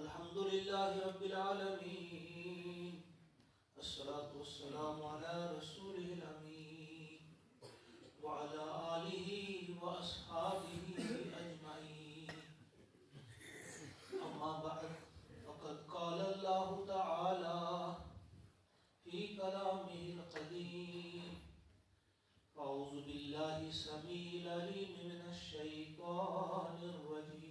الحمد لله رب العالمين الصلاة والسلام على رسوله الأمين وعلى آله وأصحابه أجمعين أما بعد فقد قال الله تعالى في كلامه القديم أعوذ بالله السميع العليم من الشيطان الرجيم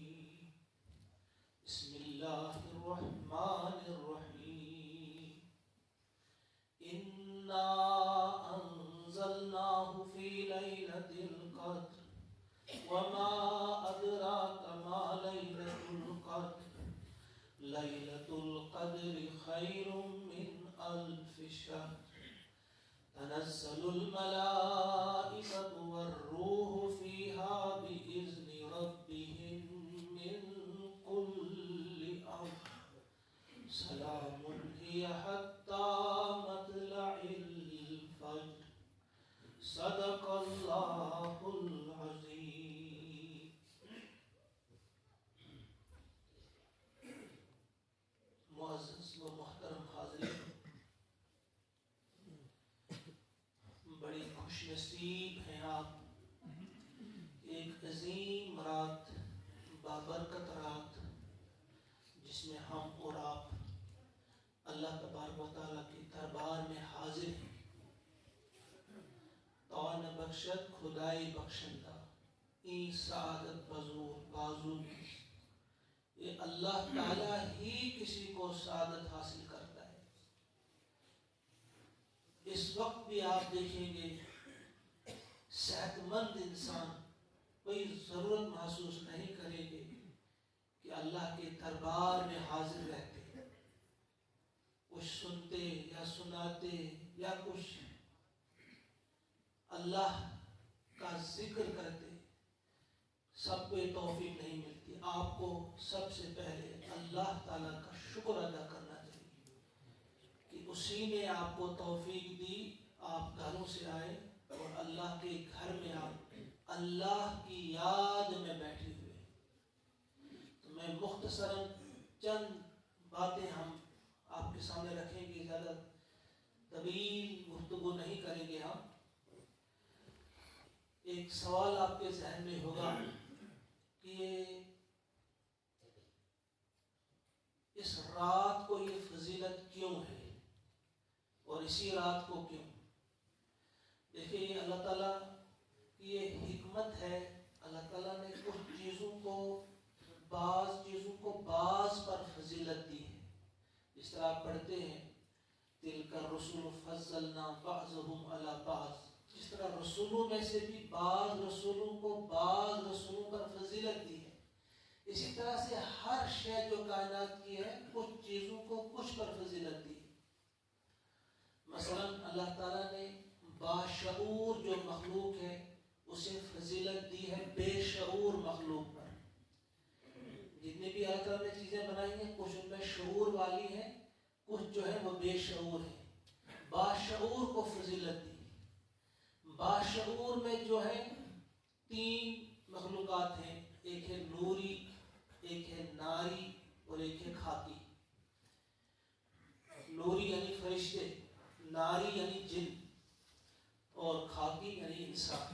بسم الله الرحمن الرحيم إنا أنزلناه في ليلة القدر وما أدراك ما ليلة القدر ليلة القدر خير من ألف شهر تنزل الملائكة والروح فيها بإذن ربهم من كل أمر سلام هي حتى مطلع الفجر صدق الله العظيم. معزز و محترم حاضرین، بڑی خوش نصیب ہیں آپ. ایک عظیم رات، بابرکت رات، جس میں ہم اور آپ اللہ تبارک و تعالیٰ کے دربار میں حاضر ہیں. توان بخشت خدائی بخشندہ این سعادت بزور بازو. یہ اللہ تعالیٰ ہی کسی کو سعادت حاصل کرتا ہے. اس وقت بھی آپ دیکھیں گے صحت مند انسان کوئی ضرورت محسوس نہیں کرے گے کہ اللہ کے دربار میں حاضر رہتے، کچھ سنتے یا سناتے یا کچھ اللہ کا ذکر کرتے. سب کو یہ توفیق نہیں ملتی. آپ کو سب سے پہلے اللہ تعالیٰ کا شکر ادا کرنا چاہیے کہ اسی نے آپ کو توفیق دی. آپ گھروں سے آئے اور اللہ کے گھر میں آپ اللہ کی یاد میں بیٹھے ہوئے. تو میں مختصراً چند باتیں ہم آپ کے سامنے رکھیں گے، زیادہ طویل گفتگو نہیں کریں گے. ہم ایک سوال آپ کے ذہن میں ہوگا کہ اس رات کو یہ فضیلت کیوں ہے اور اسی رات کو کیوں؟ دیکھیں، یہ اللہ تعالیٰ کی یہ حکمت ہے. اللہ تعالیٰ نے کچھ چیزوں کو بعض پر فضیلت دی ہے. جس طرح آپ پڑھتے ہیں تِلْكَ الرُّسُلُ فَضَّلْنَا بَعْضَهُمْ عَلَى بَعْضٍ. جس طرح رسولوں میں سے بھی بعض رسولوں کو بعض رسولوں پر فضیلت دی ہے، اسی طرح سے ہر شے جو کائنات کی ہے کچھ چیزوں کو کچھ پر فضیلت دی. مثلا اللہ تعالیٰ نے باشعور جو مخلوق ہے اسے فضیلت دی ہے بے شعور مخلوق پر. جتنی بھی اللہ تعالیٰ نے چیزیں بنائی ہیں کچھ ان میں شعور والی ہیں، کچھ جو ہے وہ بے شعور ہیں. باشعور کو فضیلت دی. باشعور میں جو ہے 3 مخلوقات ہیں، ایک ہے نوری، ایک ہے ناری اور ایک ہے خاکی. نوری یعنی فرشتے، ناری یعنی جن اور خاکی یعنی انسان.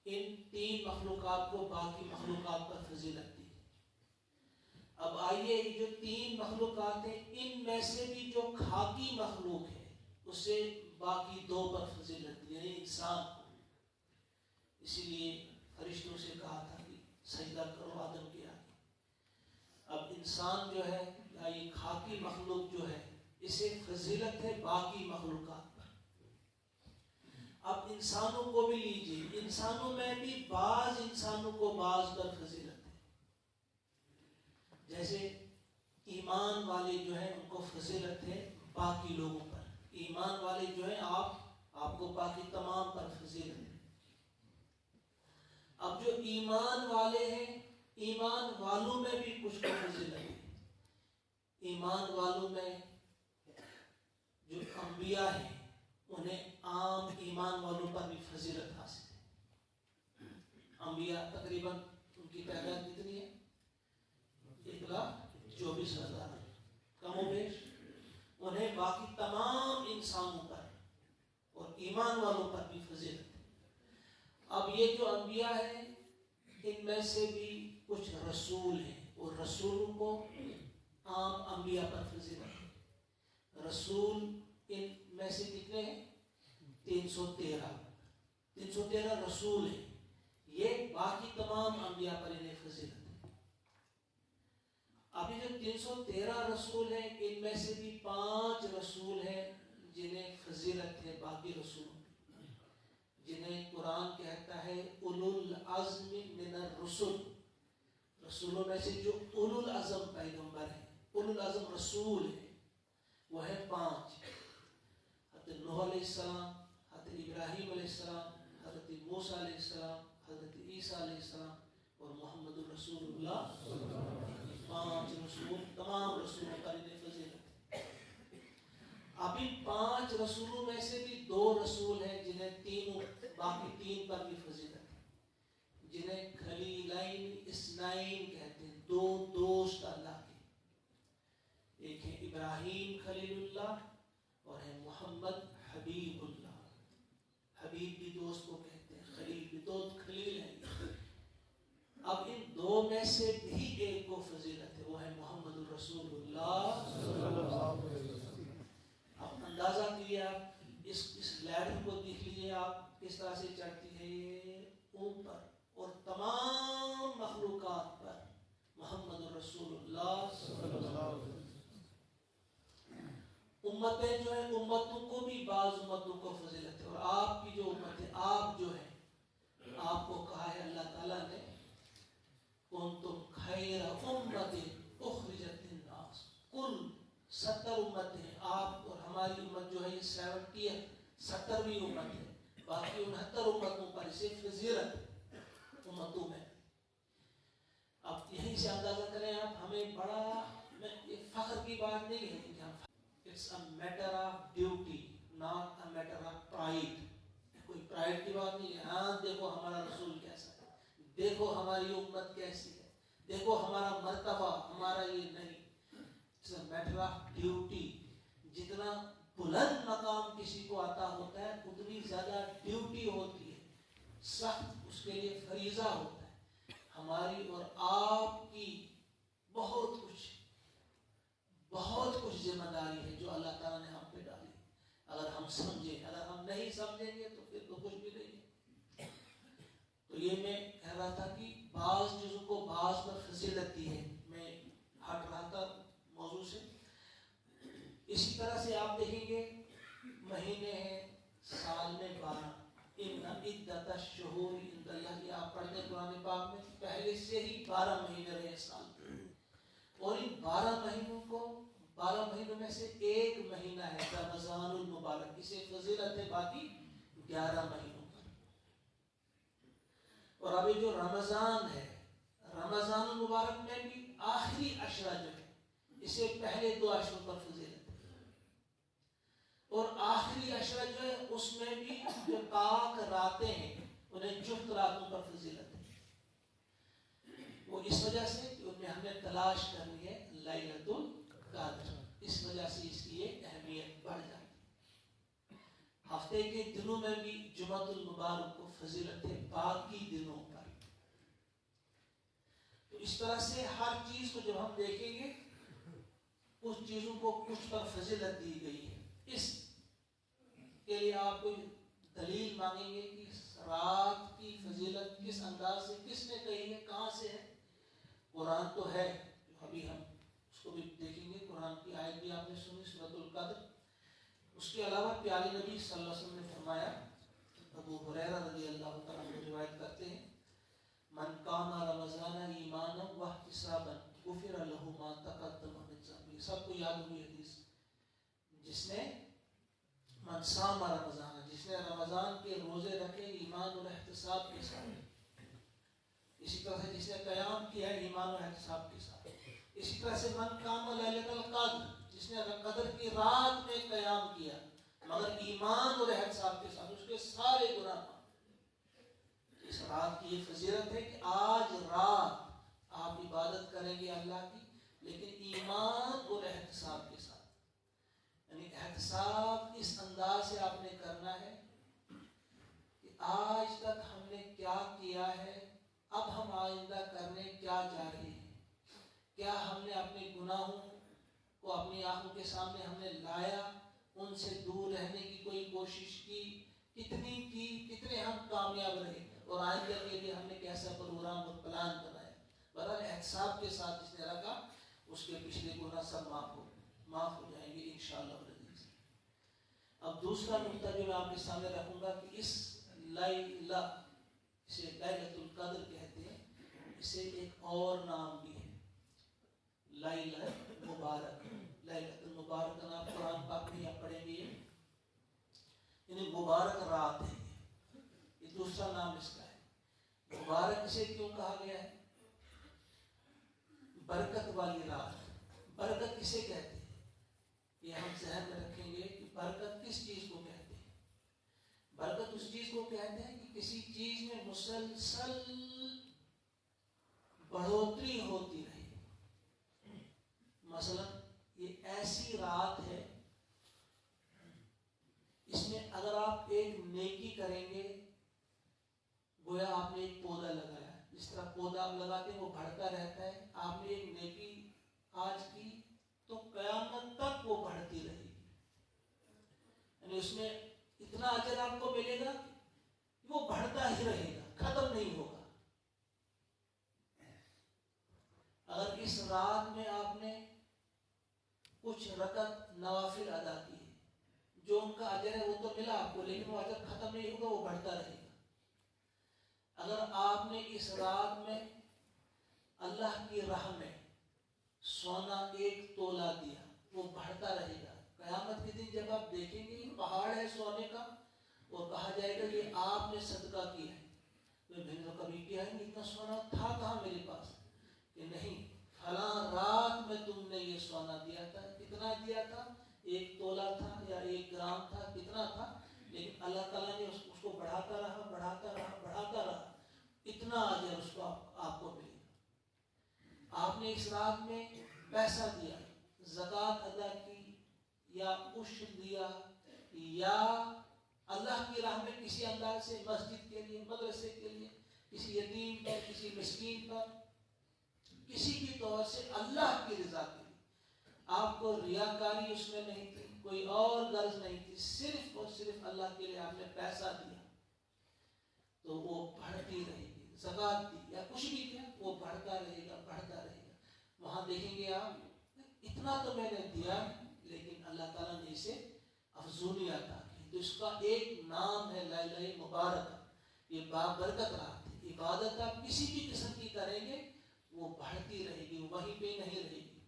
ان 3 مخلوقات کو باقی مخلوقات پر فضیلت دی. اب آئیے، یہ جو 3 مخلوقات ہیں ان میں سے بھی جو خاکی مخلوق ہے اسے باقی 2 پر فضیلت دی، یعنی انسان کو. اسی لیے فرشتوں سے کہا تھا کہ سجدہ کرو آدم کے آگے. اب انسان جو ہے یا یہ خاکی مخلوق جو ہے اسے فضیلت ہے باقی مخلوقات پر. اب انسانوں کو بھی لیجیے، انسانوں میں بھی بعض انسانوں کو بعض پر فضیلت ہے. جیسے ایمان والے جو ہیں ان کو فضیلت ہے باقی لوگوں پر. ایمان والے جو ہیں آپ کو باقی تمام پر فضیلت ہے. اب جو ایمان والے ہیں، ایمان والوں میں بھی کچھ کو فضیلت ہے. ایمان والوں میں جو انبیاء ہیں انہیں عام ایمان والوں پر بھی فضیلت حاصل ہے. انبیاء تقریباً ان کی تعداد کتنی ہے؟ 1,00,000 ایمان والوں پر بھی فضیلت ہے۔ اب یہ جو انبیاء ہیں ان میں سے بھی کچھ رسول ہیں، اور رسولوں کو عام انبیاء پر فضیلت ہے۔ رسول ان میں سے کتنے ہیں؟ 313 رسول ہیں، یہ باقی تمام انبیاء پر انہیں فضیلت ہے۔ ابھی جو 313 رسول ہیں ان میں سے بھی 5 رسول ہیں جنہیں فضیلت ہے باقی رسولوں کی، جنہیں قرآن کہتا ہے اولو العزم من الرسل، رسولوں میں سے جو اولو العزم پیغمبر ہیں، اولو العزم رسول ہیں، وہ ہے 5: حضرت نوح علیہ السلام، حضرت ابراہیم علیہ السلام، حضرت موسیٰ علیہ السلام، حضرت عیسیٰ علیہ السلام اور محمد الرسول اللہ۔ 5 رسول، تمام رسولوں پر انہیں فضیلت ہے۔ اب ان 5 رسولوں میں سے بھی 2 رسول ہیں جنہیں باقی 3 پر بھی فضیلت ہے، جنہیں خلیلین اثنین کہتے ہیں، 2 دوست اللہ کے، ایک ہے ابراہیم خلیل اللہ اور ہے محمد حبیب اللہ۔ حبیب بھی دوست کو کہتے ہیں، خلیل بھی، دو خلیل ہیں۔ اب ان 2 میں سے بھی ایک کو فضیلت ہے، وہ ہے محمد الرسول اللہ۔ اب اندازہ کیجیے، آپ اس لیڈر کو دیکھ لیجیے، آپ کس طرح سے چڑھتی ہے یہ اوپر، اور تمام مخلوقات پر محمد الرسول اللہ۔ امتیں جو ہیں، امتوں کو بھی بعض امتوں کو فضیلت ہے، اور آپ کی جو امت ہے، آپ جو ہیں، آپ کو کہا ہے اللہ تعالیٰ نے کنتم خیر امت اخرجت للناس، کل 70 امت ہیں، آپ اور ہماری امت جو ہے یہ 70 ہے، 70ویں امت ہے، باقی 69 امتوں پر اسے فضیلت ہے امتوں میں۔ اب یہیں سے اندازہ کریں آپ، ہمیں بڑا، یہ فخر کی بات نہیں ہے کہ ہم، it's a matter of duty, not a matter of pride۔ کوئی پرائڈ کی بات نہیں ہے، ہاں دیکھو ہمارا رسول کیسا ہے، دیکھو ہماری امت کیسی ہے، دیکھو ہمارا مرتبہ، ہمارا یہ نہیں۔ it's a matter of duty۔ جتنا بلند مقام کسی کو عطا ہوتا ہے اتنی زیادہ ڈیوٹی ہوتی ہے، سخت اس کے لیے فریضہ ہوتا ہے۔ ہماری اور آپ کی بہت کچھ ذمہ داری ہے جو اللہ تعالیٰ نے ہم پہ ڈالی، اگر ہم سمجھیں، اگر ہم نہیں سمجھیں گے تو پھر تو کچھ بھی نہیں ہے۔ تو یہ میں کہہ رہا تھا کہ بعض چیزوں کو بعض پر فضیلت دی ہے، میں ہٹ رہا تھا موضوع سے۔ اسی طرح سے آپ دیکھیں گے مہینے ہیں سال میں 12، ان عدت الشہور عند اللہ، یہ آپ پڑھتے ہیں قرآن پاک میں، پہلے سے ہی 12 مہینے رہے سال میں، اور ان 12 مہینوں میں سے ایک مہینہ ہے رمضان المبارک، اسے فضیلت ہے باقی 11 مہینوں پر۔ اور ابھی جو رمضان ہے، رمضان المبارک میں بھی آخری عشرہ جو ہے اسے پہلے 2 عشروں پر فضیلت ہے، اور آخری عشرہ جو ہے اس میں بھی جو پاک راتیں ہیں انہیں جفت راتوں پر فضیلت ہے، وہ اس وجہ سے کہ ان میں ہمیں تلاش کرنی ہے لیلۃ القدر، اس وجہ سے اس کی ایک اہمیت بڑھ جاتی ہے۔ ہفتے کے دنوں میں بھی جمعۃ المبارک کو فضیلت ہے باقی دنوں پر۔ تو اس طرح سے ہر چیز کو جب ہم دیکھیں گے، کچھ چیزوں کو کچھ پر فضیلت دی گئی ہے۔ اس کے لیے آپ کو دلیل مانگیں گے کہ رات کی فضیلت کس انداز سے، کس نے کہی ہے، کہاں سے ہے؟ قرآن تو ہے، جو ابھی ہم اس کو بھی دیکھیں گے، قرآن کی آیت بھی آپ نے سنی سورۃ القدر۔ اس کے علاوہ پیارے نبی صلی اللہ علیہ وسلم نے فرمایا، ابو ہریرہ رضی اللہ تعالیٰ عنہ روایت کرتے ہیں، من قام رمضان ایمانا واحتسابا غفر له ما تقدم من ذنبه، سب کو یاد ہوئی حدیث، جس نے من صام رمضان، جس نے رمضان کے روزے رکھے ایمان اور احتساب کے ساتھ، اسی طرح سے جس نے قیام کیا ایمان اور احتساب کے ساتھ، اسی طرح سے من قام لیلۃ القدر، جس نے قدر کی رات میں قیام کیا مگر ایمان اور احتساب کے ساتھ، اس کے سارے گناہ معاف۔ اس رات کی یہ فضیلت ہے کہ آج رات آپ عبادت کریں گے اللہ کی، لیکن ایمان اور احتساب کے ساتھ، یعنی احتساب اس انداز سے آپ نے کرنا ہے آج تک ہم نے کیا کیا ہے، اب ہم آئندہ کرنے کیا جا رہے ہیں، کیا ہم نے اپنے گناہوں کو اپنی آنکھوں کے سامنے ہم نے لایا، ان سے دور رہنے کی کوئی کوشش کی، کتنے ہم کامیاب رہے، اور آئندہ کے لیے ہم نے کیسا پروگرام اور پلان بنایا۔ بہرحال احتساب کے ساتھ جس نے رکھا اس کے پچھلے گناہ سب معاف ہو جائیں گے انشاءاللہ العزیز۔ اب دوسرا نقطہ جو میں آپ کے سامنے رکھوں گا کہ اس لیلہ، اسے لیلۃ القدر کہتے ہیں، اسے ایک اور نام بھی ہے لیلہ مبارک۔ لیلۃ المبارک کا آپ قرآن پاک میں آپ پڑھیں گے، یعنی مبارک رات ہے، یہ دوسرا نام اس کا ہے۔ مبارک اسے کیوں کہا گیا ہے؟ برکت والی رات۔ برکت کسے کہتے ہیں یہ ہم ذہن میں رکھیں گے کہ برکت کس چیز کو کہتے ہیں۔ برکت اس چیز کو کہتے ہیں کہ کسی چیز میں مسلسل بڑھوتری ہوتی رہے۔ مثلا یہ ایسی رات ہے، اس میں اگر آپ ایک نیکی کریں گے، گویا آپ نے ایک پودا لگایا، جس طرح پودا آپ لگاتے ہیں وہ بڑھتا رہتا ہے، آپ نے ایک نیکی آج کی تو قیامت تک وہ بڑھتی رہے گی، یعنی اس میں اتنا اجر آپ کو ملے گا کہ وہ بڑھتا ہی رہے گا، ختم نہیں ہوگا۔ اگر اس رات میں آپ نے کچھ رکعت نوافل ادا کی، جو ان کا اجر ہے وہ تو ملا آپ کو، لیکن وہ اجر ختم نہیں ہوگا، وہ بڑھتا رہے گا۔ اگر آپ نے اس رات میں اللہ کی راہ میں سونا 1 تولہ دیا، وہ بڑھتا رہے گا۔ قیامت کے دن جب آپ دیکھیں گے یہ پہاڑ ہے سونے کا، اور کہا جائے گا یہ آپ نے صدقہ کیا ہے، تو میں نے کبھی کیا ہے، اتنا سونا تھا کہاں میرے پاس، کہ نہیں فلاں رات میں تم نے یہ سونا دیا تھا۔ کتنا دیا تھا؟ 1 تولہ تھا یا 1 گرام تھا، کتنا تھا، لیکن اللہ تعالیٰ نے اس کو بڑھاتا رہا، اتنا اجر اس کو آپ کو ملے گا۔ آپ نے اس رات میں پیسہ دیا، زکوٰۃ ادا کی، یا عشر دیا، یا اللہ کی راہ میں کسی انداز سے مسجد کے لیے، مدرسے کے لیے، کسی یتیم پر، کسی مسکین پر، کسی بھی طور سے اللہ کی رضا کے لیے، آپ کو ریاکاری اس میں نہیں تھی، کوئی اور غرض نہیں تھی، صرف اور صرف اللہ کے لیے آپ نے پیسہ دیا، تو وہ بڑھتی رہے گی۔ زکوٰۃ دی یا کچھ بھی کیا، وہ بڑھتا رہے گا۔ وہاں دیکھیں گے آپ، اتنا تو میں نے دیا لیکن اللہ تعالیٰ نے اسے افزونی عطا کی، تو اس کا ایک نام ہے لیلہ مبارک۔ یہ بابرکت رات ہے، عبادت آپ کسی بھی قسم کی کریں گے وہ بڑھتی رہے گی، وہیں پہ نہیں رہے گی،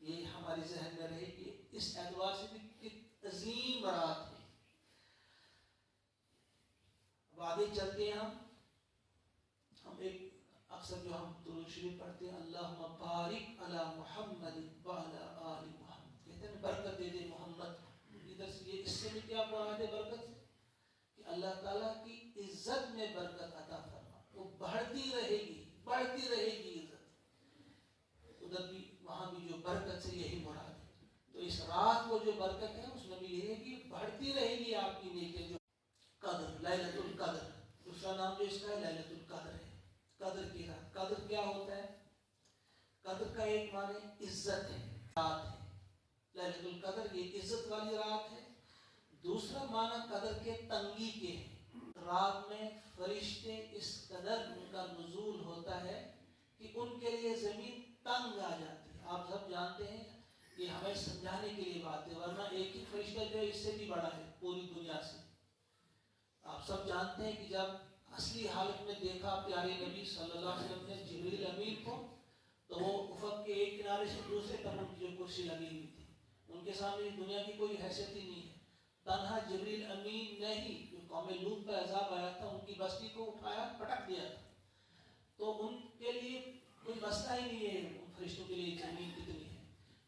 یہ ہمارے ذہن میں رہے گی۔ اس اعتبار سے بھی عظیم رات ہے۔ اب آگے چلتے ہیں، ہم ایک اکثر جو ہم درود شریف پڑھتے ہیں، اللہم بارک علی محمد وعلی آل محمد، کہتے ہیں برکت دے دے محمد۔ ادھر سے یہ اس سے بھی کیا مراد ہے برکت سے؟ کہ اللہ تعالیٰ کی عزت میں برکت عطا فرما، وہ بڑھتی رہے گی عزت۔ ادھر بھی وہاں بھی جو برکت سے یہی مراد ہے، تو اس رات کو جو برکت ہے اس میں بھی یہ ہے کہ بڑھتی رہے گی آپ کی نیکی۔ جو قدر، لیلۃ القدر، دوسرا نام جو اس کا ہے لیلۃ القدر ہے، قدر کی رات۔ قدر کیا ہوتا ہے؟ قدر کا ایک معنی عزت ہے، رات ہے۔ لیلۃ القدر یہ عزت والی رات ہے۔ دوسرا معنی قدر کے تنگی کے ہے، رات میں فرشتے اس قدر ان کا نزول ہوتا ہے کہ ان کے لیے زمین تنگ آ جاتی ہے۔ آپ سب جانتے ہیں، یہ ہمیں سمجھانے کے لیے بات ہے، ورنہ ایک ہی فرشتہ جو ہے اس سے بھی بڑا ہے پوری دنیا سے۔ آپ سب جانتے ہیں کہ جب اصلی حالت میں دیکھا پیارے نبی صلی اللہ علیہ وسلم نے جبریل امین کو، تو وہ افق کے ایک کنارے سے دوسرے تک ان کی جو کرسی لگی ہوئی تھی، ان کے سامنے دنیا کی کوئی حیثیت ہی نہیں ہے۔ تنہا جبریل امین نے ہی جو قوم لوط پر عذاب آیا تھا ان کی بستی کو اٹھایا، پٹک دیا تھا، تو ان کے لیے کوئی مسئلہ ہی نہیں ہے ان فرشتوں کے لیے زمین کتنی ہے۔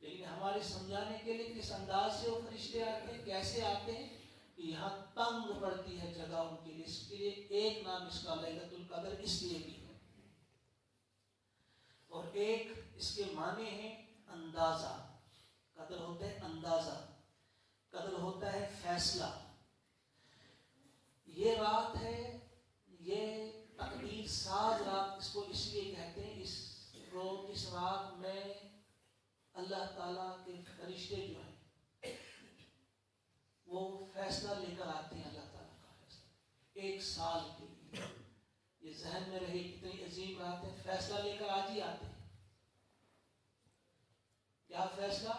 لیکن ہمارے سمجھانے کے لیے کس انداز سے وہ فرشتے آتے ہیں، کیسے آتے ہیں، کہ یہاں تنگ پڑتی ہے جگہ ان کے لیے، اس کے لیے ایک نام اس کا لیلۃ القدر اس لیے بھی ہے۔ اور ایک اس کے معنی ہے اندازہ۔ قدر ہوتا ہے اندازہ، قدر ہوتا ہے فیصلہ۔ یہ رات ہے یہ تقدیر ساز رات اس کو اس لیے کہتے ہیں، اس رات میں اللہ تعالیٰ کے فرشتے جو ہیں وہ فیصلہ لے کر آتے ہیں، اللہ تعالیٰ کا فیصلہ 1 سال کے لیے. یہ ذہن میں رہے کتنی عظیم رات ہے. فیصلہ لے کر آج ہی آتے ہیں. کیا فیصلہ؟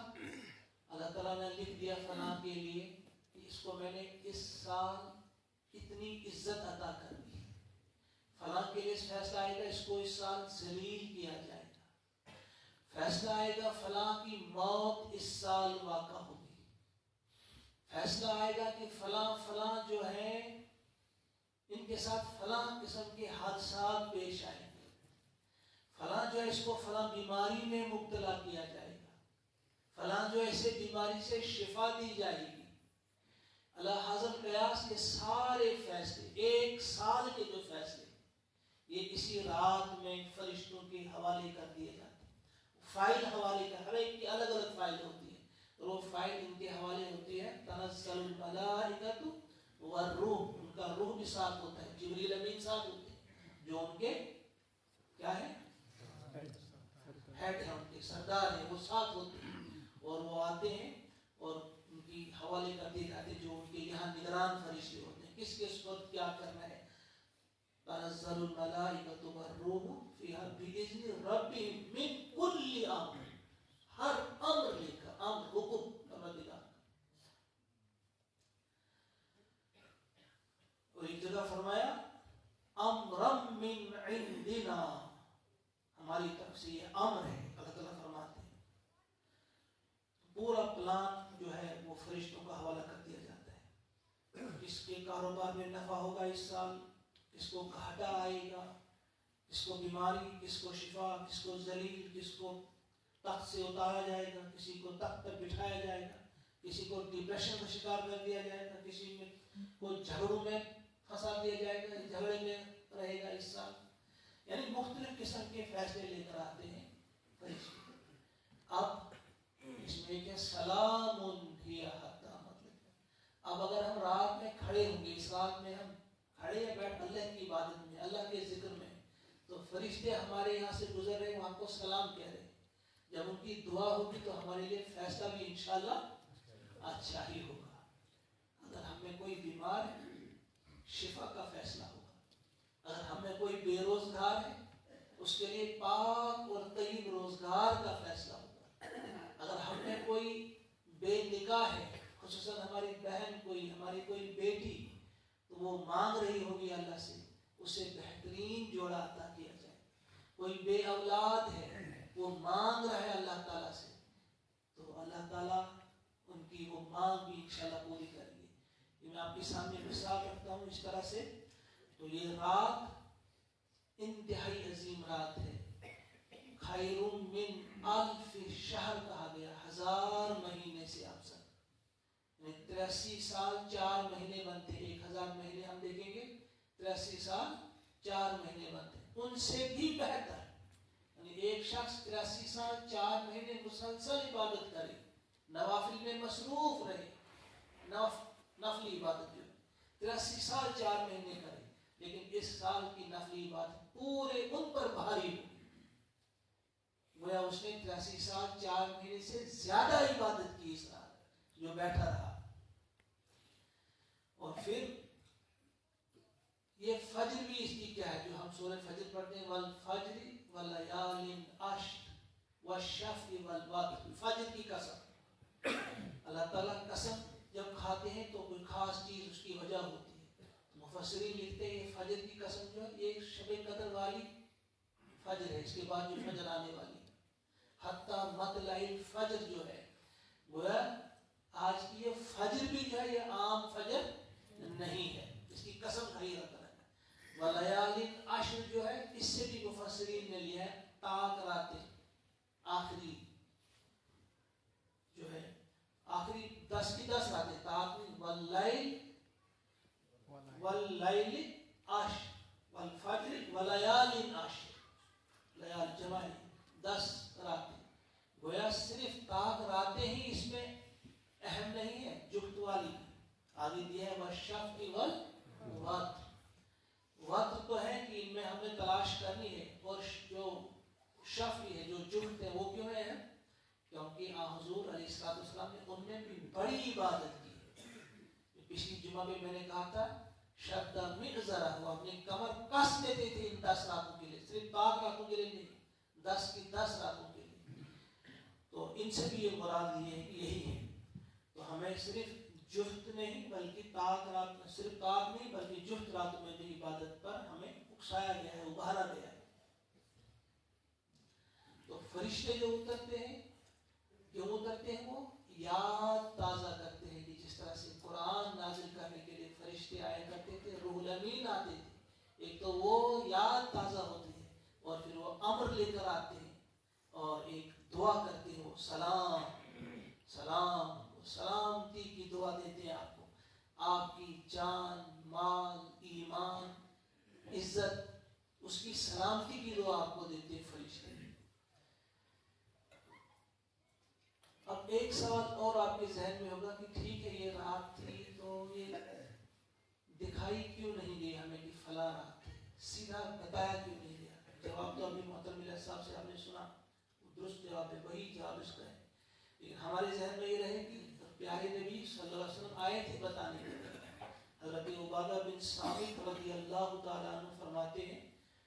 اللہ تعالیٰ نے لکھ دیا فلاں کے لیے کہ اس کو میں نے اس سال اتنی عزت عطا کر دی. فلاں کے لیے فیصلہ آئے گا اس کو اس سال ذلیل کیا جائے گا. فیصلہ آئے گا فلاں کی موت اس سال واقع ہوگی. فیصلہ آئے گا کہ فلاں جو ہے ان کے ساتھ فلاں قسم کے حادثات پیش آئیں گے. فلاں جو ہے اس کو فلاں بیماری میں مبتلا کیا جائے گا. فلاں جو ایسے بیماری سے شفا دی جائے گی. اللہ حضرت قیاس کے سارے فیصلے 1 سال کے جو فیصلے یہ اسی رات میں فرشتوں کے حوالے کر دیے جاتے ہیں. فائل حوالے کر، ہر ایک کی الگ الگ فائل ہوتی ہے. وہ فائل ان کے حوالے ہوتی ہے. تنزل الملائکۃ والروح، ان کا روح بھی ساتھ ہوتا ہے. جبریل امین ساتھ ہوتے ہیں جو ان کے کیا ہے، ہیڈ ہیں، ان کے سردار ہیں، وہ ساتھ ہوتے ہیں. اور وہ آتے ہیں اور ان کی حوالے کر دیے جاتے ہیں جو ان کے یہاں نگران فرشتے ہوتے ہیں. کس کس وقت کیا کرنا ہے. تنزل الملائکۃ والروح فیہا بإذن ربہم من کل امر، ہر امر لے کر، امر حکم پروردگار. اور ایک جگہ فرمایا امرم من عندنا، ہماری طرف سے یہ امر ہے. اللہ تعالیٰ فرماتے ہیں پورا پلان جو ہے وہ فرشتوں کا حوالہ کر دیا جاتا ہے. کس کے کاروبار میں نفع ہوگا اس سال، کس کو گھاٹا آئے گا، کس کو بیماری، کس کو شفا، کس کو ذلیل، کس کو تخت سے اتارا جائے گا، کسی کو تخت پر بٹھایا جائے گا، کسی کو ڈپریشن کا شکار کر دیا جائے گا، کسی میں کو جھگڑوں میں پھنسا دیا جائے گا، جھگڑے میں رہے گا اس سال. یعنی مختلف قسم کے فیصلے لے کر آتے ہیں فرشتے. اب اس میں کہ سلام ہی حتی مطلب، اب اگر ہم رات میں کھڑے ہوں گے، اس رات میں ہم کھڑے ہیں بیٹھ اللہ کی عبادت میں، اللہ کے ذکر میں، تو فرشتے ہمارے یہاں سے گزر رہے ہیں، ہم کو سلام کہہ رہے ہیں. جب ان کی دعا ہوگی تو ہمارے لیے فیصلہ بھی انشاءاللہ اچھا ہی ہوگا. اگر ہم میں کوئی بیمار ہے شفا کا فیصلہ ہوگا. اگر ہم میں کوئی بے روزگار ہے اس کے لیے پاک اور طیب روزگار کا فیصلہ ہوگا. اگر ہم میں کوئی بے نکاح ہے، خصوصاً ہماری بہن کوئی، ہماری کوئی بیٹی، تو وہ مانگ رہی ہوگی اللہ سے اسے بہترین جوڑا عطا کیا جائے. کوئی بے اولاد ہے وہ مانگ رہا ہے اللہ تعالیٰ سے، تو اللہ تعالیٰ ان کی وہ مانگ بھی انشاءاللہ پوری کریں گے. یہ میں آپ کے سامنے مثال رکھتا ہوں اس طرح سے. تو یہ رات انتہائی عظیم رات ہے. خیر من الف شہر کہا گیا، 1000 مہینے سے افضل. 83 سال 4 مہینے بنتے. 1000 مہینے ہم دیکھیں گے، 83 سال 4 مہینے بنتے. ان سے بھی بہتر، یعنی ایک شخص 83 سال 4 مہینے مسلسل عبادت کرے، نوافل میں مصروف رہے، نفلی عبادت جو 83 سال 4 مہینے کرے، لیکن اس سال کی نفلی عبادت پورے ان پر بھاری ہوگی. گویا اس نے 83 سال 4 مہینے سے زیادہ عبادت کی اس سال جو بیٹھا رہا. اور پھر یہ فجر بھی اس کی کیا ہے جو ہم سورہ فجر پڑھتے ہیں، والفجر ولیال عشر والشفع والوتر. فجر کی قسم، اللہ تعالیٰ قسم جب کھاتے ہیں تو کوئی خاص چیز اس کی وجہ ہوتی ہے. مفسرین لکھتے ہیں یہ فجر کی قسم جو ہے یہ شب قدر والی فجر ہے، اس کے بعد جو فجر آنے والی ہے. حتیٰ مطلع الفجر جو ہے گویا آج کی یہ فجر بھی جو ہے یہ عام فجر نہیں ہے، اس کی قسم کھائی رکھ رہا ہے. ولیال عشر جو ہے اس سے بھی مفسرین نے لیا ہے طاق راتیں، آخری جو ہے آخری 10 کی 10 راتیں طاق. واللیل عشر والفجر ولیال عشر، لیال جمع 10 راتیں. گویا صرف طاق راتیں ہی اس میں اہم نہیں ہے، جفت والی آگے دیا ہے والشفع والوتر. وتر جو جفت ہیں وہ کیوں ہیں؟ کیونکہ حضور علیہ السلام نے ان میں بھی بڑی عبادت کی. پچھلی جمعہ میں میں نے کہا تھا شد مئزرہ، وہ اپنے کمر کس دیتے تھے ان 10 راتوں کے لیے، صرف 5 راتوں کے لیے نہیں، 10 کی 10 راتوں کے لیے. تو ان سے بھی یہ مراد یہی ہے. تو ہمیں صرف جفت نہیں بلکہ طاق رات، صرف طاق نہیں بلکہ جفت راتوں میں بھی عبادت پر ہمیں اکسایا گیا ہے، ابھارا گیا ہے. تو فرشتے جو اترتے ہیں کیوں اترتے ہیں؟ وہ یاد تازہ کرتے ہیں کہ جس طرح سے قرآن نازل کرنے کے لیے فرشتے آیا کرتے تھے، روح الامین آتے تھے. ایک تو وہ یاد تازہ ہوتی ہے اور پھر وہ امر لے کر آتے ہیں اور ایک دعا کرتے ہیں، وہ سلام سلام سلامتی کی دعا دیتے ہیں آپ کو، آپ کی جان مال ایمان عزت اس کی سلامتی کی دعا آپ کو دیتے ہیں فرشتے. اب ایک سوال اور آپ کے ذہن میں ہوگا کہ ٹھیک ہے یہ رات تھی تو یہ دکھائی کیوں نہیں دی ہمیں کہ فلاں رات تھی، سیدھا بتایا کیوں نہیں گیا؟ جواب تو ابھی محترم ملہ صاحب سے آپ نے سنا، درست جواب ہے، وہی جواب اس کا ہے. لیکن ہمارے ذہن میں یہ رہے کہ پیارے نبی صلی اللہ علیہ وسلم آئے تھے بتانے کے لیے. حضرت عبادہ بن صامت رضی اللہ تعالیٰ عنہ فرماتے ہیں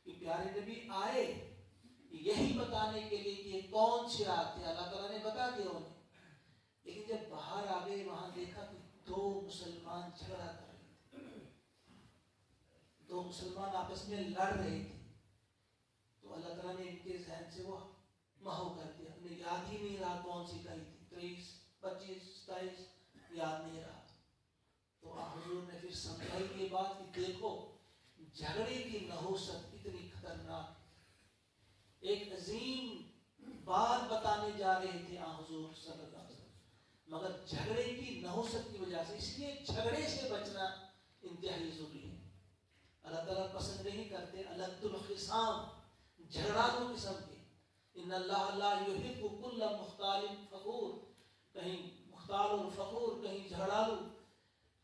کہ پیارے نبی آئے یہی بتانے کے لیے کہ یہ کون سی رات تھی. اللہ تعالیٰ نے بتا دیا انہیں، لیکن جب باہر آ گئے وہاں دیکھا کہ 2 مسلمان جھگڑا کر رہے تھے، 2 مسلمان آپس میں لڑ رہے تھے. تو اللہ تعالیٰ نے ان کے ذہن سے وہ محو کر دیا، انہیں یاد ہی نہیں رہا کون سی کہی تھی، 23 25 27 یاد نہیں رہا. تو حضور نے پھر سمجھائی یہ بات کہ دیکھو جھگڑے کی نحوست کتنی خطرناک. ایک عظیم بات بتانے جا رہے تھے حضور صلی اللہ علیہ وسلم، مگر جھگڑے کی نحوست کی وجہ سے، اس لیے جھگڑے سے بچنا انتہائی ضروری ہے. اللہ تعالیٰ پسند نہیں کرتے الد الخصام، جھگڑالو قسم کے. ان اللہ لا یحب کل مختال فخور، کہیں مختال اور فخور، کہیں جھگڑالو،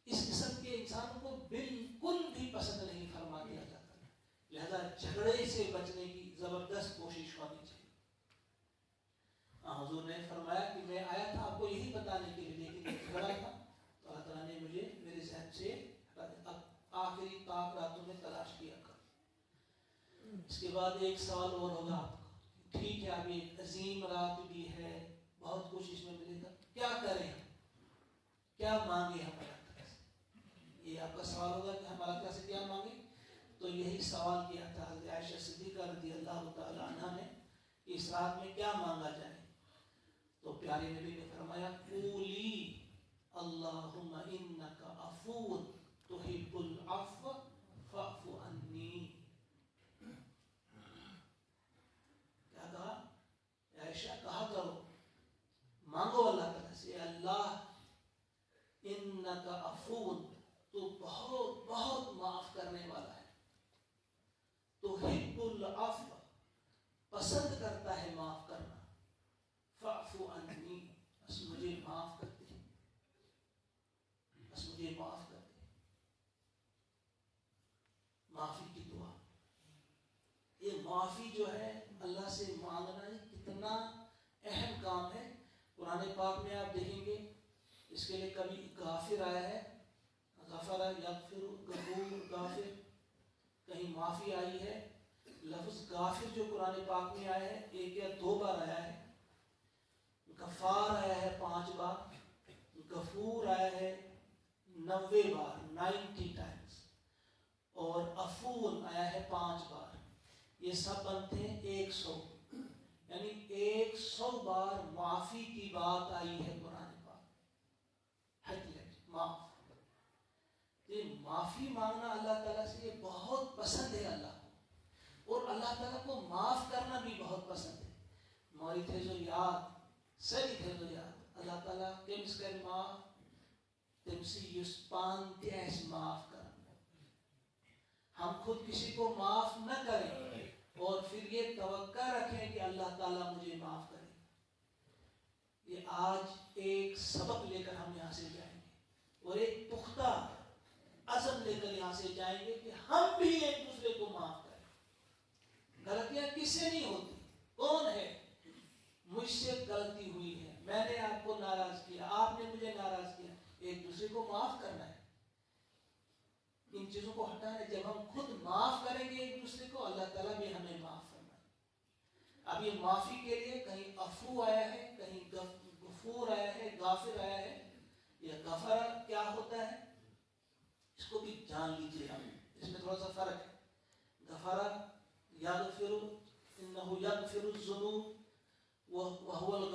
اس قسم کے انسانوں کو بالکل بھی پسند نہیں فرماتے اللہ تعالیٰ. لہذا جھگڑے سے بچنے کی زبردست کوشش ہونی چاہیے. حضور نے فرمایا کہ میں آیا تھا آپ کو یہی بتانے کے لیے، لیکن جھگڑا تھا تو اللہ تعالیٰ نے مجھے میرے ذہن سے آخری طاق راتوں میں تلاش کیا کر. اس کے بعد ایک سوال اور ہوگا آپ کو، ٹھیک ہے اب ایک عظیم رات بھی ہے، بہت کچھ اس میں ملے گا، کیا کریں، کیا مانگے ہم اللہ تعالیٰ سے؟ یہ آپ کا سوال ہوگا کہ ہم اللہ تعالیٰ سے کیا مانگے. تو یہی سوال کیا تھا حضرت عائشہ صدیقہ رضی اللہ تعالیٰ عنہ نے، اس رات میں کیا مانگا جائے. تو پیارے نبی نے فرمایا قولی اللہم انکا عفو تحب العفو فاعف عنی. کیا کہا؟ عائشہ کہا کرو، مانگو اللہ تعالیٰ سے، اللہ انکا عفو، تو بہت بہت معاف کرنے والا ہے، تحب العفو، پسند کرتا ہے معاف کرنا، فاعف عنی، بس مجھے معاف کر دے، بس مجھے معاف کر دے. معافی کی دعا، یہ معافی جو ہے اللہ سے مانگنا یہ کتنا اہم کام ہے. قرآن پاک میں آپ دیکھیں گے اس کے لیے کبھی غافر آیا ہے، غفر یغفر، غفور غافر، کہیں معافی آئی ہے. لفظ غافر جو قرآن پاک میں آیا ہے 1 یا 2 بار آیا ہے. غفار آیا ہے 5 بار، غفور آیا ہے 90 بار 90 ٹائمز، اور عفو آیا ہے 5 بار. یہ سب بنتے ہیں 100، یعنی 100 بار معافی کی بات آئی ہے قرآن پاک. معاف، یہ معافی مانگنا اللہ تعالیٰ سے یہ بہت پسند ہے اللہ کو، اور اللہ تعالیٰ کو معاف کرنا بھی بہت پسند ہے. ہماری تھے یاد سری تھے یاد، اللہ تعالیٰ تمس کر معاف تمسی یس پانتے ایس معاف کر. ہم خود کسی کو معاف نہ کریں اور پھر یہ توقع رکھیں کہ اللہ تعالیٰ مجھے معاف کرے. یہ آج ایک سبق لے کر ہم یہاں سے جائیں گے اور ایک پختہ عزم لے کر یہاں سے جائیں گے کہ ہم بھی ایک دوسرے کو معاف کریں. غلطیاں کس سے نہیں ہوتی؟ کون ہے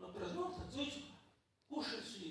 no presunta, zujka, kušaj svi,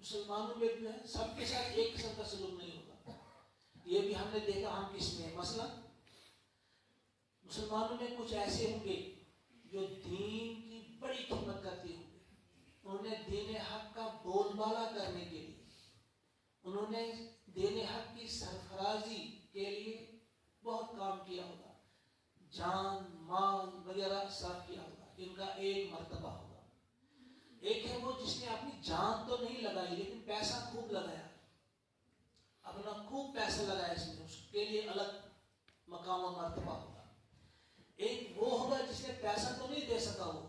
مسلمانوں میں جو ہے سب کے ساتھ ایک قسم کا سلوک نہیں ہوگا. یہ بھی ہم نے دیکھا ہم کس میں. مثلا مسلمانوں میں کچھ ایسے ہوں گے جو دین کی بڑی خدمت کرتے ہوں گے. انہوں نے دین حق کا بول بالا کرنے کے لیے، انہوں نے دین حق کی سرفرازی کے لیے بہت کام کیا ہوگا، جان مال وغیرہ صرف کیا ہوگا. ان کا ایک مرتبہ ہوگا. ایک ہے وہ جس نے اپنی جان تو نہیں لگائی لیکن پیسہ خوب لگایا، اپنا خوب پیسہ لگایا اس میں، اس کے لیے الگ مقام اور مرتبہ ہوگا. ایک وہ ہوگا جس نے پیسہ تو نہیں دے سکا، وہ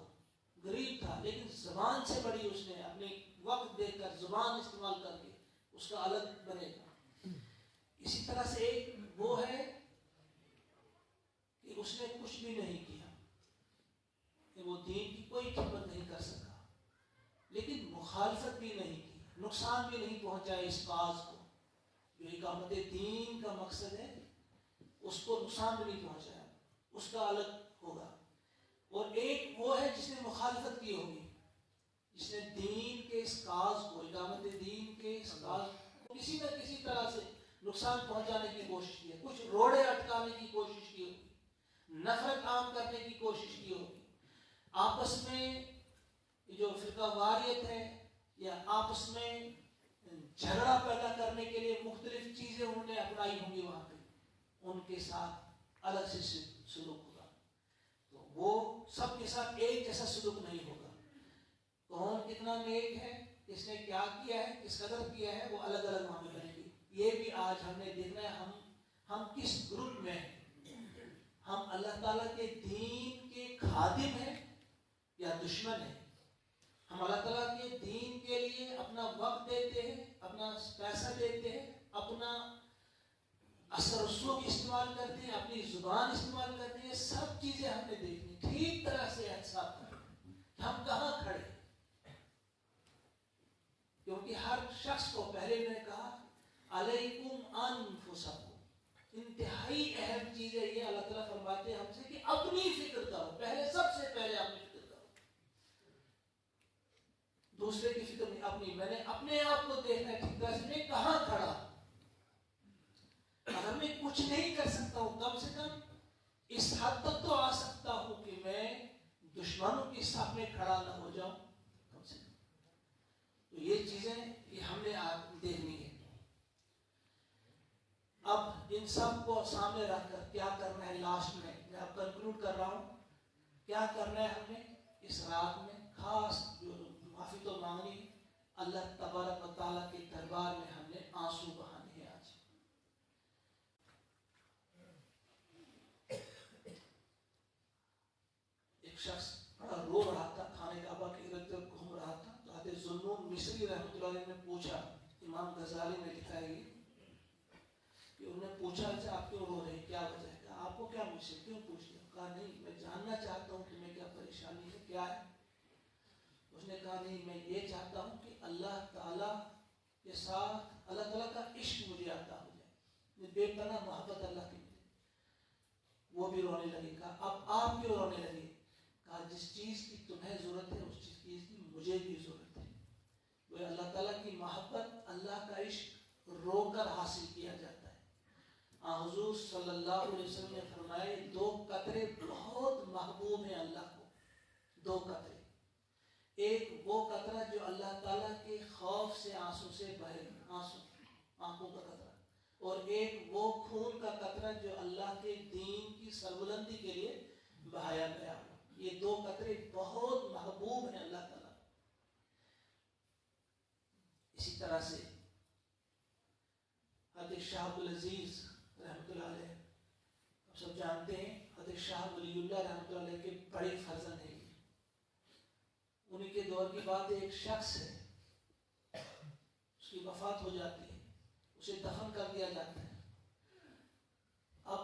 غریب تھا لیکن زبان سے بڑی اس نے اپنے وقت دے کر زبان استعمال کر کے، اس کا الگ بنے گا. اسی طرح سے ایک وہ ہے کہ اس نے کچھ بھی نہیں کیا، کہ وہ دین کی کوئی خدمت نہیں کر سکا لیکن مخالفت بھی نہیں کی، نقصان بھی نہیں پہنچایا اس کاز کو جو اقامت دین کا مقصد ہے، اس کو نقصان بھی نہیں پہنچایا، اس کا الگ ہوگا. اور ایک وہ ہے جس نے مخالفت کی ہوگی، جس نے دین کے اس کاز کو، اقامت دین کے اس کاز کو کسی نہ کسی طرح سے نقصان پہنچانے کی کوشش کی ہے، کچھ روڑے اٹکانے کی کوشش کی ہوگی، نفرت عام کرنے کی کوشش کی ہوگی، آپس میں جو فرقہ واریت ہے یا آپس میں جھگڑا پیدا کرنے کے لیے مختلف چیزیں انہوں نے اپنائی ہوں گی. وہاں پہ ان کے ساتھ الگ سے سلوک ہوگا. تو وہ سب کے ساتھ ایک جیسا سلوک نہیں ہوگا. کون کتنا نیک ہے، کس نے کیا کیا ہے، کس قدر کیا ہے، وہ الگ الگ وہاں پہ بنے گی. یہ بھی آج ہم نے دیکھنا ہے ہم کس گروپ میں ہیں. ہم اللہ تعالیٰ کے دین کے خادم ہیں یا دشمن ہیں. ہم اللہ تعالیٰ کے دین کے لیے اپنا وقت دیتے ہیں، اپنا پیسہ دیتے ہیں، اپنا اثر و رسوخ استعمال کرتے ہیں، اپنی زبان استعمال کرتے ہیں. سب چیزیں ہم نے دیکھنی، ٹھیک طرح سے احساس کریں کہ ہم کہاں کھڑے. کیونکہ ہر شخص کو، پہلے میں نے کہا علیکم انفسکم، انتہائی اہم چیز ہے یہ. اللہ تعالیٰ فرماتے ہیں ہم سے کہ اپنی فکر کرو، پہلے سب سے پہلے اپنی فکر کرو، دوسرے کی فکر نہیں، اپنی. میں نے اپنے آپ کو دیکھنا ہے ٹھیک طرح سے میں کہاں کھڑا. اگر میں کچھ نہیں کر سکتا ہوں، کم سے کم اس حد تک تو آ سکتا ہوں کہ میں دشمنوں کی صف میں کھڑا نہ ہو جاؤں کم سے کم. تو یہ چیزیں یہ ہم نے دیکھنی ہے. اب ان سب کو سامنے رکھ کر کیا کرنا ہے، لاسٹ میں اب کنکلوڈ کر رہا ہوں، کیا کرنا ہے ہم نے اس رات میں. خاص جو معافی تو مانگنی ہے، اللہ تبارک و تعالیٰ کے دربار میں ہم نے آنسو بہانے ہیں. آج ایک شخص بڑا رو رہا تھا، خانہ کعبہ کے ارد گرد گھوم رہا تھا. تو حضرت ذوالنون مصری رحمۃ اللہ علیہ نے پوچھا، امام غزالی نے لکھا ہے کہ انہوں نے پوچھا اچھا آپ کیوں رو رہے ہیں، کیا وجہ ہے؟ کہا آپ کو کیا مجھ سے کیوں پوچھتے ہیں؟ کہا نہیں میں جاننا چاہتا ہوں کہ میں کیا پریشانی ہے، کیا ہے. اس نے کہا نہیں میں یہ چاہتا ہوں کہ اللہ تعالیٰ کے ساتھ اللہ تعالیٰ کا عشق مجھے عطا ہو جائے، بے پناہ محبت اللہ کی. وہ بھی رونے لگے. کہا اب آپ کیوں رونے لگے؟ کہا جس چیز کی تمہیں ضرورت ہے اس چیز کی مجھے بھی ضرورت ہے. وہ اللہ تعالیٰ کی محبت، اللہ کا عشق رو کر حاصل کیا جاتا ہے. حضور صلی اللہ علیہ وسلم نے فرمائے 2 قطرے بہت محبوب ہیں اللہ کو. 2 قطرے، ایک وہ قطرہ جو اللہ تعالیٰ کے خوف سے آنسو سے بہے، آنسو آنکھوں کا قطرہ، اور ایک وہ خون کا قطرہ جو اللہ کے دین کی سربلندی کے لیے بہایا گیا. یہ 2 قطرے بہت محبوب ہیں اللہ تعالیٰ. اسی طرح سے حضرت شاہ عبدالعزیز رحمۃ اللہ علیہ، آپ سب جانتے ہیں حضرت شاہ ولی اللہ رحمۃ اللہ علیہ کے بڑے فرزند ہیں. انہی کے دور کی بات ہے، ایک شخص ہے، اس کی وفات ہو جاتی ہے، اسے دفن کر دیا جاتا ہے. اب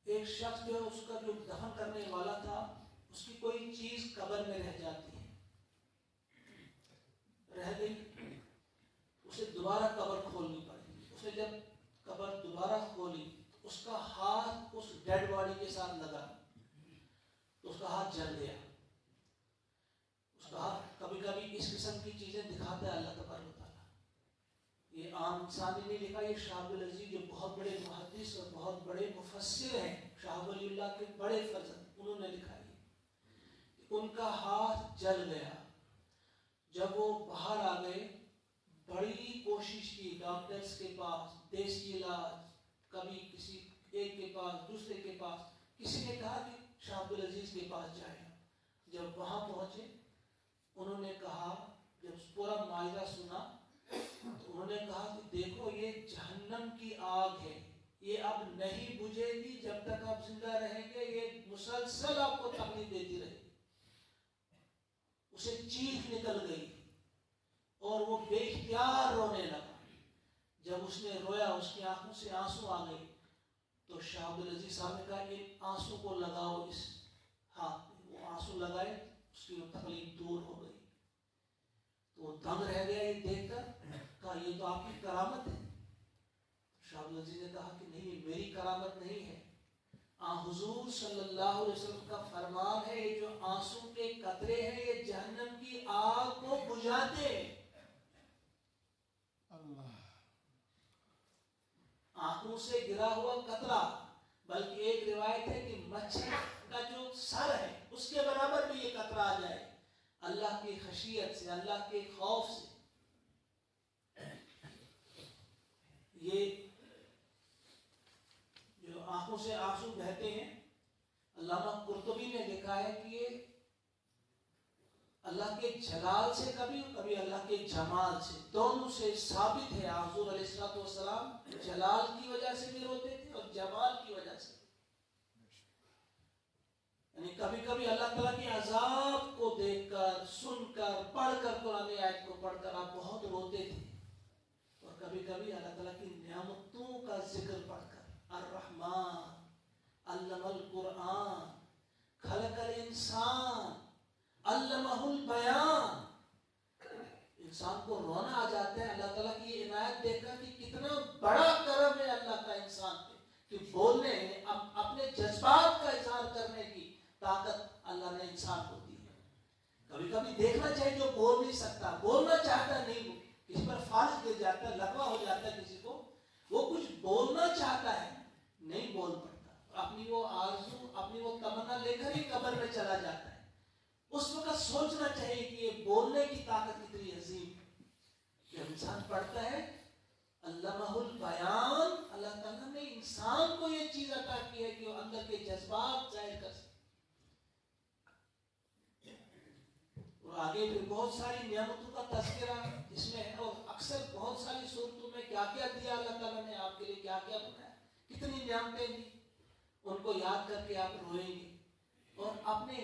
ایک شخص جو ہے اس کا جو دفن کرنے والا تھا، اس کی کوئی چیز قبر میں رہ جاتی ہے، رہ گئی، اسے دوبارہ قبر کھولنی پڑی. اس نے جب قبر دوبارہ کھولی تو اس کا ہاتھ اس ڈیڈ باڈی کے ساتھ لگا تو اس کا ہاتھ جل گیا. اس کا ہاتھ کبھی کبھی اس قسم کی چیزیں دکھاتا ہے اللہ تبارک و تعالیٰ. یہ عام انسان نے نہیں لکھا، یہ شاہ عبد العزیز جو بہت بڑے محدث اور بہت بڑے مفسر ہیں، شاہ ولی اللہ کے بڑے فرزند، انہوں نے لکھا یہ، ان کا ہاتھ جل گیا جب وہ باہر آ گئے. بڑی کوشش کی ڈاکٹرز کے پاس، دیسی علاج، کبھی کسی ایک کے پاس، دوسرے کے پاس، کسی نے کہا کہ شاہ عبد العزیز کے پاس جائیں. جب وہاں پہنچے انہوں نے کہا، جب پورا معاہدہ سنا تو انہوں نے کہا کہ دیکھو یہ جہنم کی آگ ہے، یہ اب نہیں بجھے گی جب تک آپ زندہ رہیں گے، یہ مسلسل آپ کو تکلیف دیتی رہے. اسے چیخ نکل گئی اور وہ بے اختیار رونے لگا. جب اس نے رویا، اس کی آنکھوں سے آنسو آ گئے تو شاہ عبد العزیز صاحب نے کہا کہ آنسو کو لگاؤ اس ہاتھ میں. وہ آنسو لگائے، اس کی وہ تکلیف دور ہو گئی. تو وہ دنگ رہ گیا یہ دیکھ کر، کہا یہ تو آپ کی کرامت ہے. شاہ عبد العزیز نے کہا کہ نہیں، یہ میری کرامت نہیں ہے، حضور صلی اللہ علیہ وسلم کا فرمان ہے، یہ جو آنسو کے قطرے ہیں یہ جہنم کی آگ کو بجھاتے ہیں. آنکھوں سے گرا ہوا قطرہ، بلکہ ایک روایت ہے کہ مچھر کا جو سر ہے اس کے برابر بھی یہ قطرہ آ جائے، اللہ کی خشیت سے، اللہ کے خوف سے. یہ جو آنکھوں سے آنسو بہتے ہیں، علامہ قرطبی نے لکھا ہے کہ یہ اللہ کے جلال سے کبھی کبھی اللہ کے جمال سے، دونوں سے ثابت ہے. حضور علیہ السلام جلال کی وجہ سے بھی روتے تھے اور جمال کی وجہ سے. یعنی کبھی کبھی اللہ تعالیٰ کے عذاب کو دیکھ کر، سن کر، پڑھ کر، قرآن آیت کو پڑھ کر آپ بہت روتے تھے، اور کبھی کبھی اللہ تعالیٰ کی نعمتوں کا ذکر پڑھ کر. الرحمن علم القرآن خلق الانسان علمہ البیان. انسان کو رونا آ جاتا ہے اللہ تعالیٰ کی یہ عنایت دیکھ کر کہ کتنا بڑا کرم ہے اللہ کا انسان پہ، کہ بولنے، اپنے جذبات کا اظہار کرنے کی طاقت اللہ نے انسان کو دی ہے. کبھی کبھی دیکھنا چاہیے جو بول نہیں سکتا، بولنا چاہتا نہیں، وہ کسی پر فالج گر جاتا ہے، لکوا ہو جاتا ہے کسی کو، وہ کچھ بولنا چاہتا ہے نہیں بول پڑتا، اپنی وہ آرزو، اپنی وہ تمنا لے کر ہی قبر میں چلا جاتا ہے. اس وقت سوچنا چاہیے کہ یہ بولنے کی طاقت کتنی عظیم ہے. جب انسان پڑھتا ہے علمہ البیان، اللہ تعالیٰ نے انسان کو یہ چیز عطا کی ہے کہ وہ اندر کے جذبات ظاہر کر سکے. اور آگے پھر بہت ساری نعمتوں کا تذکرہ اس میں ہے، اور اکثر بہت ساری صورتوں میں کیا کیا دیا اللہ تعالیٰ نے آپ کے لیے، کیا کیا بنایا، کتنی نعمتیں دی، ان کو یاد کر کے آپ روئیں گے. اور اپنے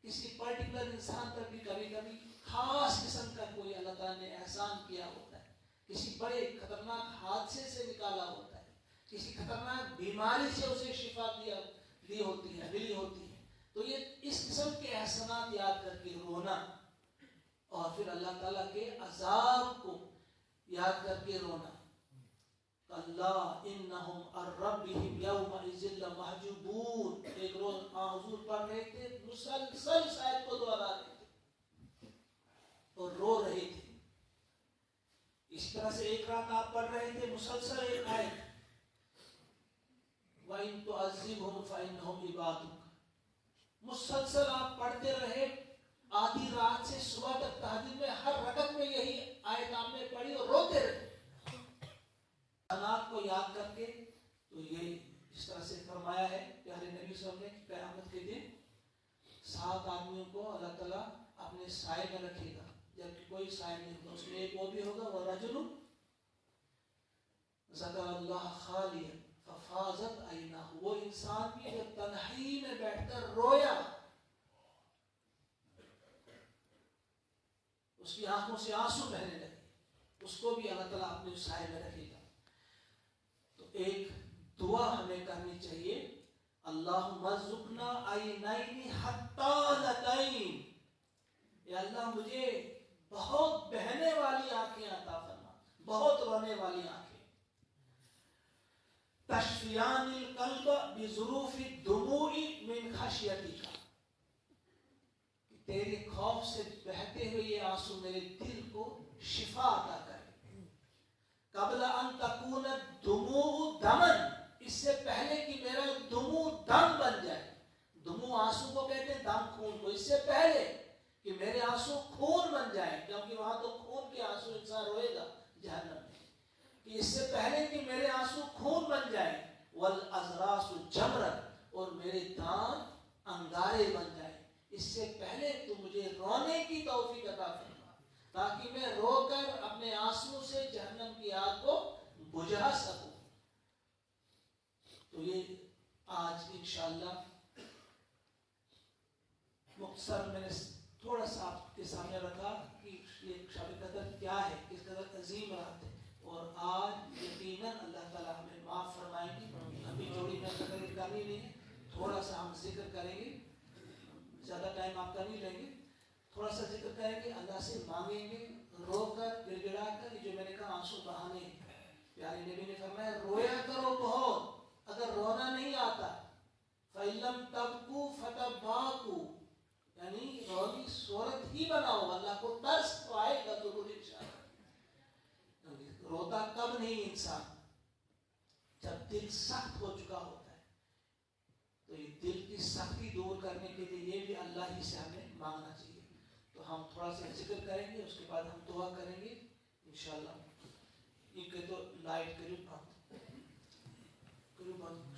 کسی پرٹیکولر انسان پر بھی کبھی کبھی خاص قسم کا کوئی اللہ تعالیٰ نے احسان کیا ہوتا ہے، کسی بڑے خطرناک حادثے سے نکالا ہوتا ہے، کسی خطرناک بیماری سے اسے شفا دی ہوتی ہے، ملی ہوتی ہے. تو یہ اس قسم کے احسانات یاد کر کے رونا، اور پھر اللہ تعالیٰ کے عذاب کو یاد کر کے رونا. اللہ انہم عن ربہم یومئذ لمحجوبون. ایک روز حضور پڑھ رہے تھے، مسلسل شاید کو دوہرا رہے تھے اور رو رہے تھے. اس طرح سے ایک رات آپ پڑھ رہے تھے، مسلسل ایک آیت وَإِن تُعَذِّبْهُمْ فَإِنَّهُمْ عِبَادُكَ، مسلسل آپ پڑھتے رہے آدھی رات سے صبح تک. تہجد میں ہر رکعت میں یہی آیت آپ نے پڑھی اور روتے رہے کو یاد کر کے. تو یہ اس طرح سے فرمایا ہے پیارے نبی صلی اللہ علیہ وسلم نے، قیامت کے دن 7 آدمیوں کو اللہ تعالیٰ اپنے سائے میں رکھے گا، جبکہ کوئی سائے نہیں ہوگا. اس میں ایک وہ بھی ہوگا، وَرَجُلٌ ذَكَرَ اللَّهَ خَالِيًا فَفَاضَتْ عَيْنَاهُ. وہ انسان بھی جو تنہائی میں بیٹھ کر رویا، اس کی آنکھوں سے آنسو بہنے لگے، اس کو بھی اللہ تعالیٰ اپنے سائے میں رکھے گا. تو ایک دعا ہمیں کرنی چاہیے، اللہم ارزقنا عینین حتالتین. یا اللہ مجھے بہت بہنے والی آنکھیں عطا فرما، بہت رونے والی آنکھیں. تشفیان القلب بظروف الدموع من خشیتک، تیرے خوف سے بہتے ہوئے یہ آنسو میرے دل کو شفا عطا کرے. قبل ان تکون الدموع دمن، اس سے پہلے کہ میرا دموع دم بن جائے. دموع آنسو کو کہتے ہیں، دم خون کو. اس سے پہلے کہ میرے آنسو خون بن جائیں، کیونکہ وہاں تو خون کے آنسو انسان روئے گا جہنم میں، کہ اس سے پہلے کہ میرے آنسو خون بن جائیں، والاضراس جمرا، اور میرے دانت انگارے بن جائیں، اس سے پہلے تو مجھے رونے کی توفیق عطا فرما، تاکہ میں رو کر اپنے آنسو سے جہنم کی آگ کو بجھا سکوں. تو یہ آج انشاءاللہ مختصر میں نے تھوڑا سا آپ کے سامنے رکھا کہ یہ شب قدر کیا ہے، کس قدر عظیم رات ہے. اور آج یقیناً اللہ تعالیٰ ہمیں معاف فرمائیں گے. ابھی جوڑی میں قدر کرنی نہیں ہے، تھوڑا سا ہم ذکر کریں گے، زیادہ ٹائم آپ کا نہیں لیں گے. تھوڑا سا ذکر کریں گے، اللہ سے مانگیں گے، رو کر گڑ گڑا کر. جو میں نے کہا آنسو بہانے، پیارے نبی نے فرمایا رویا کرو بہت. اگر رونا نہیں آتا فَإِلَّمْ تَبْكُوا فَتَبَاكُوا، یعنی روی صورت ہی بناؤ. اللہ کو ترس تو آئے گا ضرور انشاءاللہ. روتا کب نہیں انسان؟ جب دل سخت ہو چکا ہوتا ہے. تو یہ دل کی سختی دور کرنے کے لیے یہ بھی اللہ ہی سے ہمیں مانگنا چاہیے. تو ہم تھوڑا سا ذکر کریں گے، اس کے بعد ہم دعا کریں گے انشاءاللہ. یہ کہ تو لائٹ کرو بند، کرو بند.